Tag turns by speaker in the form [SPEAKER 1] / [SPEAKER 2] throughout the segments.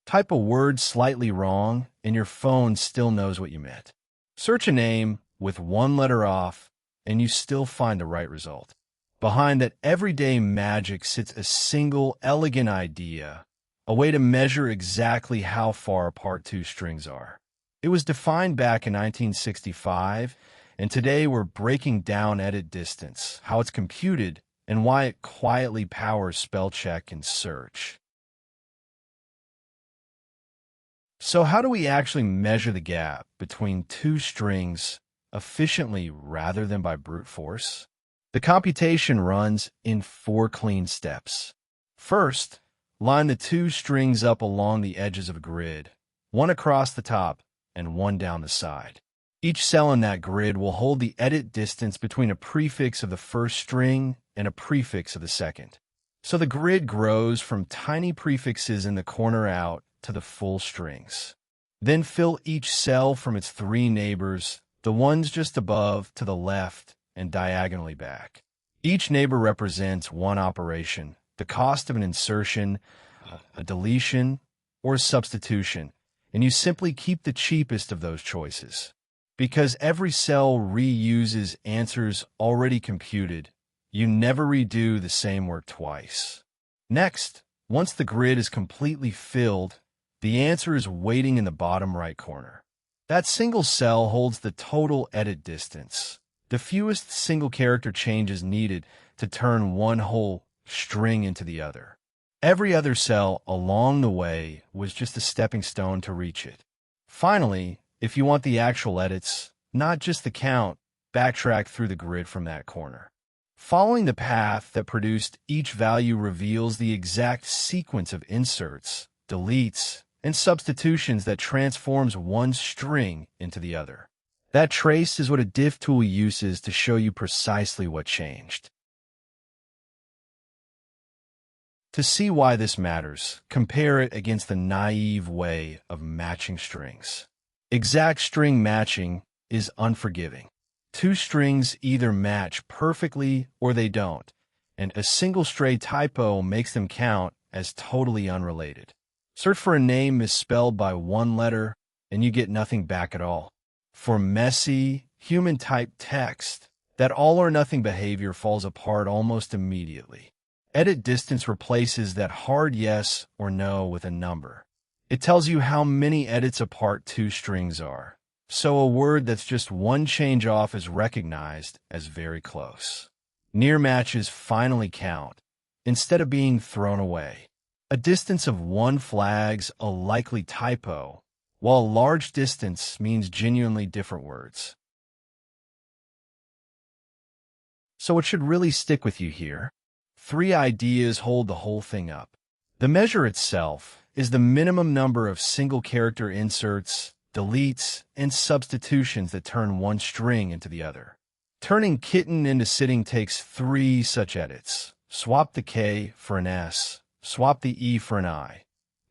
[SPEAKER 1] Type a word slightly wrong, and your phone still knows what you meant. Search a name with one letter off, and you still find the right result. Behind that everyday magic sits a single, elegant idea, a way to measure exactly how far apart two strings are. It was defined back in 1965, and today we're breaking down edit distance, how it's computed, and why it quietly powers spell check and search. So how do we actually measure the gap between two strings efficiently rather than by brute force? The computation runs in 4 clean steps. First, line the two strings up along the edges of a grid, one across the top and one down the side. Each cell in that grid will hold the edit distance between a prefix of the first string and a prefix of the second. So the grid grows from tiny prefixes in the corner out to the full strings. Then fill each cell from its 3 neighbors, the ones just above, to the left, and diagonally back. Each neighbor represents one operation, the cost of an insertion, a deletion, or a substitution, and you simply keep the cheapest of those choices. Because every cell reuses answers already computed, you never redo the same work twice. Next, once the grid is completely filled, the answer is waiting in the bottom right corner. That single cell holds the total edit distance, the fewest single character changes needed to turn one whole string into the other. Every other cell along the way was just a stepping stone to reach it. Finally, if you want the actual edits, not just the count, backtrack through the grid from that corner. Following the path that produced each value reveals the exact sequence of inserts, deletes, and substitutions that transforms one string into the other. That trace is what a diff tool uses to show you precisely what changed. To see why this matters, compare it against the naive way of matching strings. Exact string matching is unforgiving. Two strings either match perfectly or they don't, and a single stray typo makes them count as totally unrelated. Search for a name misspelled by one letter, and you get nothing back at all. For messy, human-typed text, that all-or-nothing behavior falls apart almost immediately. Edit distance replaces that hard yes or no with a number. It tells you how many edits apart two strings are, so a word that's just one change off is recognized as very close. Near matches finally count, instead of being thrown away. A distance of one flags a likely typo, while a large distance means genuinely different words. So what should really stick with you here? 3 ideas hold the whole thing up. The measure itself is the minimum number of single-character inserts, deletes, and substitutions that turn one string into the other. Turning kitten into sitting takes 3 such edits. Swap the K for an S. Swap the E for an I,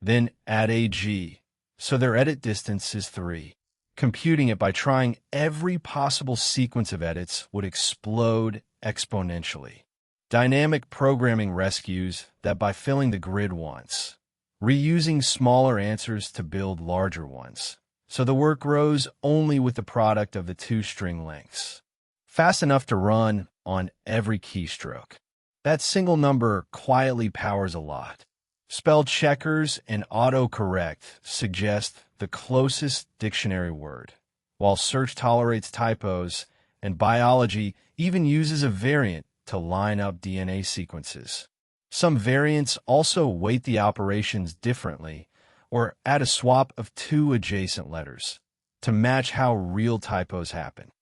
[SPEAKER 1] then add a G, so their edit distance is 3. Computing it by trying every possible sequence of edits would explode exponentially. Dynamic programming rescues that by filling the grid once, reusing smaller answers to build larger ones, so the work grows only with the product of the 2 string lengths. Fast enough to run on every keystroke. That single number quietly powers a lot. Spell checkers and autocorrect suggest the closest dictionary word, while search tolerates typos, and biology even uses a variant to line up DNA sequences. Some variants also weight the operations differently or add a swap of 2 adjacent letters to match how real typos happen.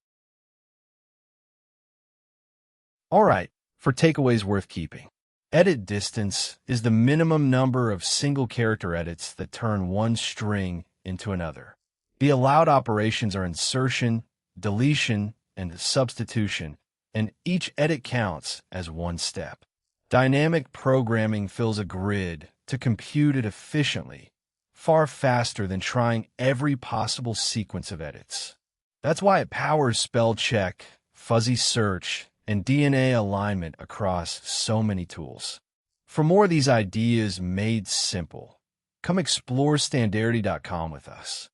[SPEAKER 1] All right. For takeaways worth keeping. Edit distance is the minimum number of single-character edits that turn one string into another. The allowed operations are insertion, deletion, and substitution, and each edit counts as one step. Dynamic programming fills a grid to compute it efficiently, far faster than trying every possible sequence of edits. That's why it powers spell check, fuzzy search, and DNA alignment across so many tools. For more of these ideas made simple, Come explore Standarity.com with us.